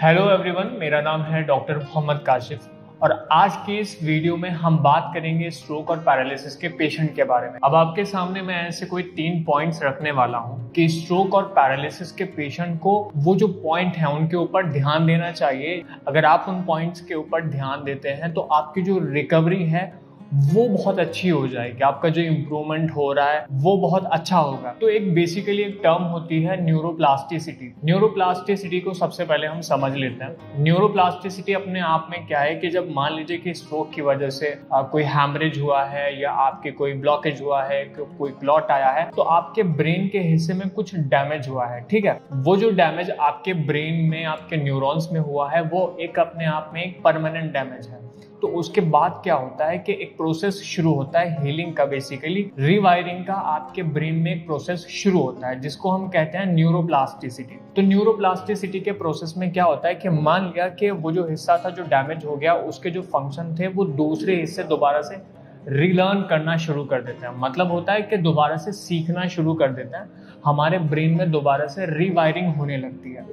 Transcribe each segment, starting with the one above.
Hello everyone, मेरा नाम है डॉक्टर मोहम्मद काशिफ और आज की इस वीडियो में हम बात करेंगे स्ट्रोक और पैरालिसिस के पेशेंट के बारे में। अब आपके सामने मैं ऐसे कोई 3 पॉइंट्स रखने वाला हूं कि स्ट्रोक और पैरालिसिस के पेशेंट को वो जो पॉइंट है उनके ऊपर ध्यान देना चाहिए। अगर आप उन पॉइंट्स के ऊपर ध्यान देते हैं तो आपकी जो रिकवरी है वो बहुत अच्छी हो जाएगी, आपका जो इम्प्रूवमेंट हो रहा है वो बहुत अच्छा होगा। तो एक बेसिकली एक टर्म होती है न्यूरोप्लास्टिसिटी। न्यूरोप्लास्टिसिटी को सबसे पहले हम समझ लेते हैं। न्यूरोप्लास्टिसिटी अपने आप में क्या है कि जब मान लीजिए कि स्ट्रोक की वजह से कोई हैमरेज हुआ है या आपके कोई ब्लॉकेज हुआ है, कोई क्लॉट आया है, तो आपके ब्रेन के हिस्से में कुछ डैमेज हुआ है। ठीक है, वो जो डैमेज आपके ब्रेन में आपके न्यूरॉन्स में हुआ है वो एक अपने आप में एक परमानेंट डैमेज है। तो उसके बाद क्या होता है कि एक प्रोसेस शुरू होता है हीलिंग का, बेसिकली रीवायरिंग का। आपके ब्रेन में एक प्रोसेस शुरू होता है जिसको हम कहते हैं न्यूरोप्लास्टिसिटी। तो न्यूरोप्लास्टिसिटी के प्रोसेस में क्या होता है कि मान लिया कि वो जो हिस्सा था जो डैमेज हो गया, उसके जो फंक्शन थे वो दूसरे हिस्से दोबारा से रीलर्न करना शुरू कर देते हैं। मतलब होता है कि दोबारा से सीखना शुरू कर देते हैं, हमारे ब्रेन में दोबारा से रीवायरिंग होने लगती है।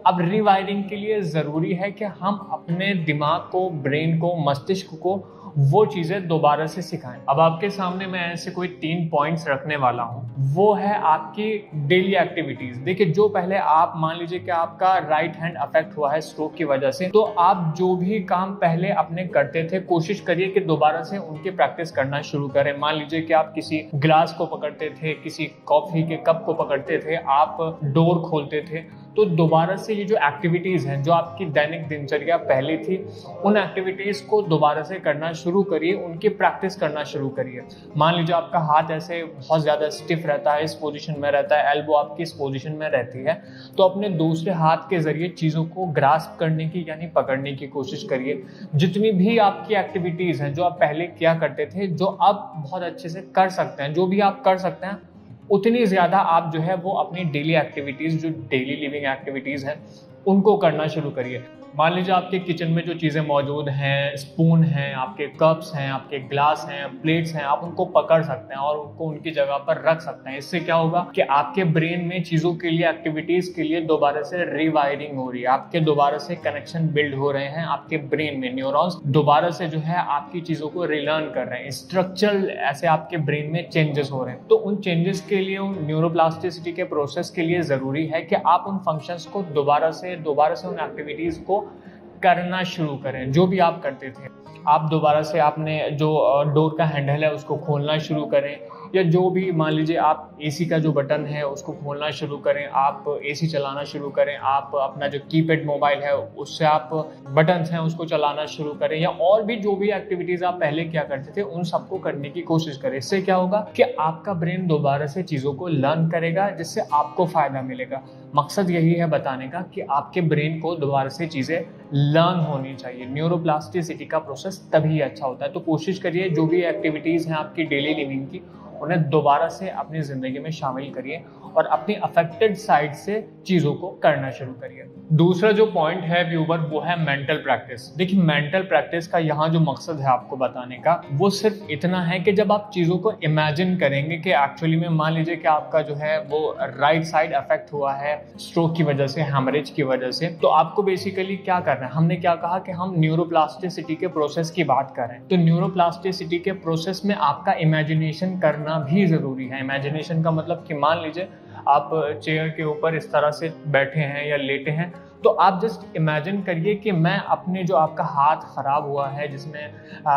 अब रीवायरिंग के लिए ज़रूरी है कि हम अपने दिमाग को, ब्रेन को, मस्तिष्क को वो चीज़ें दोबारा से सिखाएं। अब आपके सामने मैं ऐसे कोई 3 पॉइंट्स रखने वाला हूँ, वो है आपकी डेली एक्टिविटीज़। देखिए, जो पहले आप मान लीजिए कि आपका राइट हैंड अफेक्ट हुआ है स्ट्रोक की वजह से, तो आप जो भी काम पहले अपने करते थे कोशिश करिए कि दोबारा से उनकी प्रैक्टिस करना शुरू करें। मान लीजिए कि आप किसी ग्लास को पकड़ते थे, किसी कॉफ़ी के कप को पकड़ते थे, आप डोर खोलते थे, तो दोबारा से ये जो एक्टिविटीज़ हैं जो आपकी दैनिक दिनचर्या पहले थी, उन एक्टिविटीज़ को दोबारा से करना शुरू करिए, उनकी प्रैक्टिस करना शुरू करिए। मान लीजिए आपका हाथ ऐसे बहुत ज़्यादा स्टिफ रहता है, इस पोजीशन में रहता है, एल्बो आपकी इस पोजीशन में रहती है, तो अपने दूसरे हाथ के ज़रिए चीज़ों को ग्रास्प करने की यानी पकड़ने की कोशिश करिए। जितनी भी आपकी एक्टिविटीज़ हैं जो आप पहले किया करते थे, जो आप बहुत अच्छे से कर सकते हैं, जो भी आप कर सकते हैं उतनी ज़्यादा आप जो है वो अपनी डेली एक्टिविटीज़, जो डेली लिविंग एक्टिविटीज़ हैं, उनको करना शुरू करिए। मान लीजिए आपके किचन में जो चीज़ें मौजूद हैं, स्पून हैं, आपके कप्स हैं, आपके ग्लास हैं, प्लेट्स हैं, आप उनको पकड़ सकते हैं और उनको उनकी जगह पर रख सकते हैं। इससे क्या होगा कि आपके ब्रेन में चीज़ों के लिए, एक्टिविटीज़ के लिए दोबारा से रीवायरिंग हो रही है, आपके दोबारा से कनेक्शन बिल्ड हो रहे हैं, आपके ब्रेन में न्यूरॉन्स दोबारा से जो है आपकी चीज़ों को रिलर्न कर रहे हैं, स्ट्रक्चरल ऐसे आपके ब्रेन में चेंजेस हो रहे हैं। तो उन चेंजेस के लिए, उन न्यूरोप्लास्टिसिटी के प्रोसेस के लिए ज़रूरी है कि आप उन फंक्शंस को दोबारा से उन एक्टिविटीज़ को करना शुरू करें जो भी आप करते थे। आप दोबारा से आपने जो डोर का हैंडल है उसको खोलना शुरू करें, या जो भी मान लीजिए आप एसी का जो बटन है उसको खोलना शुरू करें, आप एसी चलाना शुरू करें, आप अपना जो कीपैड मोबाइल है उससे आप बटन्स हैं उसको चलाना शुरू करें, या और भी जो भी एक्टिविटीज़ आप पहले क्या करते थे उन सबको करने की कोशिश करें। इससे क्या होगा कि आपका ब्रेन दोबारा से चीज़ों को लर्न करेगा, जिससे आपको फ़ायदा मिलेगा। मकसद यही है बताने का कि आपके ब्रेन को दोबारा से चीज़ें लर्न होनी चाहिए। न्यूरोप्लास्टिसिटी का प्रोसेस तभी अच्छा होता है। तो कोशिश करिए जो भी एक्टिविटीज़ हैं आपकी डेली लिविंग की, उन्हें दोबारा से अपनी ज़िंदगी में शामिल करिए और अपनी अफेक्टेड साइड से चीज़ों को करना शुरू करिए। दूसरा जो पॉइंट है व्यूवर, वो है मेंटल प्रैक्टिस। देखिए, मेंटल प्रैक्टिस का यहाँ जो मकसद है आपको बताने का, वो सिर्फ इतना है कि जब आप चीज़ों को इमेजिन करेंगे कि एक्चुअली में मान लीजिए कि आपका जो है वो राइट साइड अफेक्ट हुआ है स्ट्रोक की वजह से, हैमरेज की वजह से, तो आपको बेसिकली क्या करना है, हमने क्या कहा कि हम न्यूरोप्लास्टिसिटी के प्रोसेस की बात कर रहे हैं। तो न्यूरोप्लास्टिसिटी के प्रोसेस में आपका इमेजिनेशन करना भी ज़रूरी है। इमेजिनेशन का मतलब कि मान लीजिए आप चेयर के ऊपर इस तरह से बैठे हैं या लेटे हैं, तो आप जस्ट इमेजिन करिए कि मैं अपने जो आपका हाथ ख़राब हुआ है, जिसमें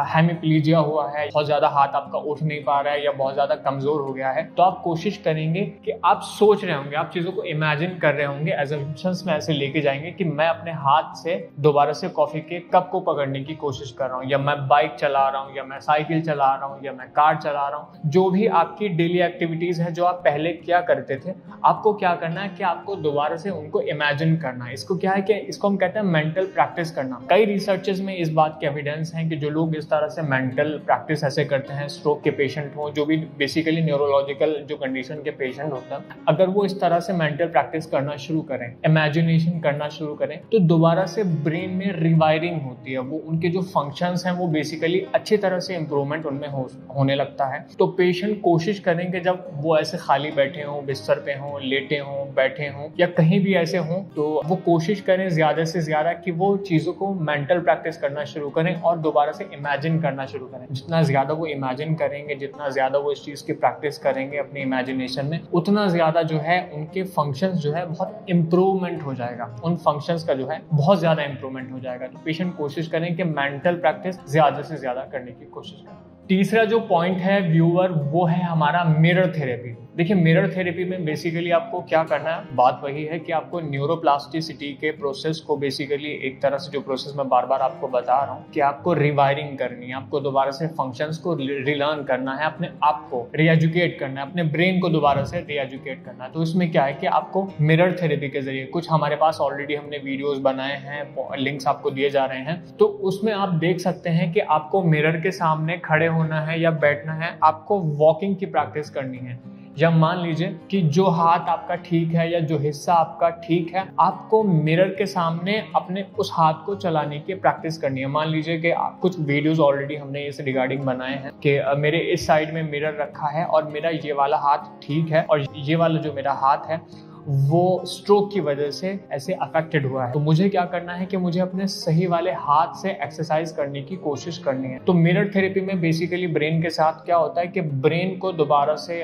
हेमिप्लीजिया हुआ है, बहुत ज़्यादा हाथ आपका उठ नहीं पा रहा है या बहुत ज़्यादा कमज़ोर हो गया है, तो आप कोशिश करेंगे कि आप सोच रहे होंगे, आप चीज़ों को इमेजिन कर रहे होंगे, एजम्पशंस में ऐसे लेके जाएंगे कि मैं अपने हाथ से दोबारा से कॉफ़ी के कप को पकड़ने की कोशिश कर रहा हूँ, या मैं बाइक चला रहा हूँ, या मैं साइकिल चला रहा हूँ, या मैं कार चला रहा हूँ। जो भी आपकी डेली एक्टिविटीज़ है जो आप पहले क्या करते थे, आपको क्या करना है कि आपको दोबारा से उनको इमेजिन करना है। इसको क्या है कि इसको हम कहते हैं मेंटल प्रैक्टिस करना। कई रिसर्चेस में इस बात के एविडेंस हैं कि जो लोग इस तरह से मेंटल प्रैक्टिस ऐसे करते हैं, स्ट्रोक के पेशेंट हो, जो भी बेसिकली न्यूरोलॉजिकल जो कंडीशन के पेशेंट होते हैं, अगर वो इस तरह से मेंटल प्रैक्टिस करना शुरू करें, इमेजिनेशन करना शुरू करें, तो दोबारा से ब्रेन में रिवायरिंग होती है। वो उनके जो फंक्शंस हैं वो बेसिकली अच्छी तरह से इंप्रूवमेंट उनमें होने लगता है। तो पेशेंट कोशिश करें कि जब वो ऐसे खाली बैठे हों, बिस्तर पे हों, लेटे हों, बैठे हों या कहीं भी ऐसे हों, तो वो कोशिश कोशिश करें ज़्यादा से ज़्यादा कि वो चीज़ों को मेंटल प्रैक्टिस करना शुरू करें और दोबारा से इमेजिन करना शुरू करें। जितना ज़्यादा वो इमेजिन करेंगे, जितना ज़्यादा वो इस चीज़ की प्रैक्टिस करेंगे अपनी इमेजिनेशन में, उतना ज़्यादा जो है उनके फंक्शंस जो है बहुत इम्प्रूवमेंट हो जाएगा, उन फंक्शंस का जो है बहुत ज़्यादा इम्प्रूवमेंट हो जाएगा। तो पेशेंट कोशिश करें कि मेंटल प्रैक्टिस ज़्यादा से ज़्यादा करने की कोशिश करें। तीसरा जो पॉइंट है व्यूअर, वो है हमारा मिरर थेरेपी। देखिए, मिरर थेरेपी में बेसिकली आपको क्या करना है, बात वही है कि आपको न्यूरोप्लास्टिसिटी के प्रोसेस को बेसिकली एक तरह से, जो प्रोसेस मैं बार बार आपको बता रहा हूँ कि आपको रिवायरिंग करनी है, आपको दोबारा से फंक्शंस को रिलर्न करना है, अपने आप को रीएजुकेट करना है, अपने ब्रेन को दोबारा से रीएजुकेट करना है। तो इसमें क्या है कि आपको मिरर थेरेपी के जरिए, कुछ हमारे पास ऑलरेडी हमने वीडियोज बनाए हैं, लिंक्स आपको दिए जा रहे हैं, तो उसमें आप देख सकते हैं कि आपको मिरर के सामने खड़े होना है या बैठना है, आपको वॉकिंग की प्रैक्टिस करनी है। या मान लीजिए कि जो हाथ आपका ठीक है या जो हिस्सा आपका ठीक है, आपको मिरर के सामने अपने उस हाथ को चलाने की प्रैक्टिस करनी है। मान लीजिए कि कुछ वीडियोस ऑलरेडी हमने इस रिगार्डिंग बनाए हैं कि मेरे इस साइड में मिरर रखा है और मेरा ये वाला हाथ ठीक है और ये वाला जो मेरा हाथ है वो स्ट्रोक की वजह से ऐसे अफेक्टेड हुआ है। तो मुझे क्या करना है कि मुझे अपने सही वाले हाथ से एक्सरसाइज करने की कोशिश करनी है। तो मिरर थेरेपी में बेसिकली ब्रेन के साथ क्या होता है कि ब्रेन को दोबारा से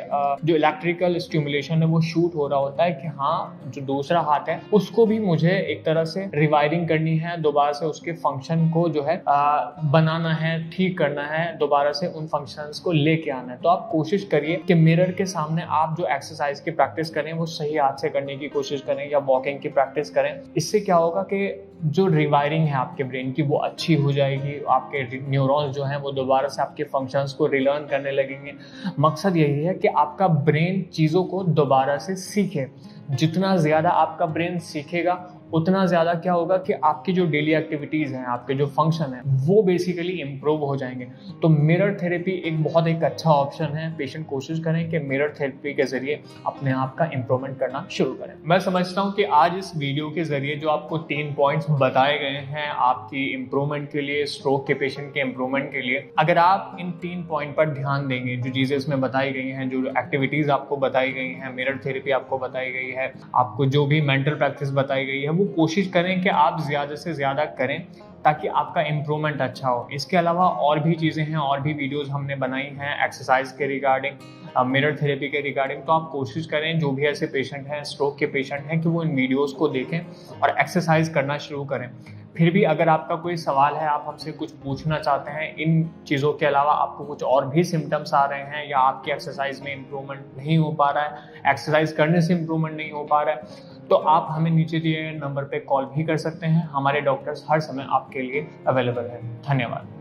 जो इलेक्ट्रिकल स्टिमुलेशन है वो शूट हो रहा होता है कि हाँ, जो दूसरा हाथ है उसको भी मुझे एक तरह से रिवायरिंग करनी है, दोबारा से उसके फंक्शन को जो है बनाना है, ठीक करना है, दोबारा से उन फंक्शंस को लेके आना है। तो आप कोशिश करिए कि मिरर के सामने आप जो एक्सरसाइज की प्रैक्टिस करें वो सही हाथ से करने की कोशिश करें या वॉकिंग की प्रैक्टिस करें। इससे क्या होगा कि जो रिवायरिंग है आपके ब्रेन की वो अच्छी हो जाएगी, आपके न्यूरॉन्स जो हैं वो दोबारा से आपके फंक्शंस को रिलर्न करने लगेंगे। मकसद यही है कि आपका ब्रेन चीज़ों को दोबारा से सीखे। जितना ज़्यादा आपका ब्रेन सीखेगा उतना ज़्यादा क्या होगा कि आपकी जो डेली एक्टिविटीज़ हैं, आपके जो फंक्शन हैं, वो बेसिकली इम्प्रूव हो जाएंगे। तो मिरर थेरेपी एक अच्छा ऑप्शन है। पेशेंट कोशिश करें कि मिरर थेरेपी के ज़रिए अपने आप का इम्प्रूवमेंट करना शुरू करें। मैं समझता हूँ कि आज इस वीडियो के ज़रिए जो आपको 3 पॉइंट्स बताए गए हैं आपकी इम्प्रूवमेंट के लिए, स्ट्रोक के पेशेंट के इम्प्रूवमेंट के लिए, अगर आप इन 3 पॉइंट पर ध्यान देंगे, जो चीज़ें इसमें बताई गई हैं, जो एक्टिविटीज़ आपको बताई गई हैं, मिरर थेरेपी आपको बताई गई है, आपको जो भी मेंटल प्रैक्टिस बताई गई है, वो कोशिश करें कि आप ज़्यादा से ज़्यादा करें ताकि आपका इम्प्रूवमेंट अच्छा हो। इसके अलावा और भी चीज़ें हैं, और भी वीडियोस हमने बनाई हैं एक्सरसाइज के रिगार्डिंग, मिरर थेरेपी के रिगार्डिंग। तो आप कोशिश करें, जो भी ऐसे पेशेंट हैं, स्ट्रोक के पेशेंट हैं, कि वो इन वीडियोस को देखें और एक्सरसाइज करना शुरू करें। फिर भी अगर आपका कोई सवाल है, आप हमसे कुछ पूछना चाहते हैं, इन चीज़ों के अलावा आपको कुछ और भी सिम्टम्स आ रहे हैं या आपकी एक्सरसाइज में इम्प्रूवमेंट नहीं हो पा रहा है, एक्सरसाइज करने से इम्प्रूवमेंट नहीं हो पा रहा है, तो आप हमें नीचे दिए गए नंबर पे कॉल भी कर सकते हैं। हमारे डॉक्टर्स हर समय आपके लिए अवेलेबल हैं। धन्यवाद।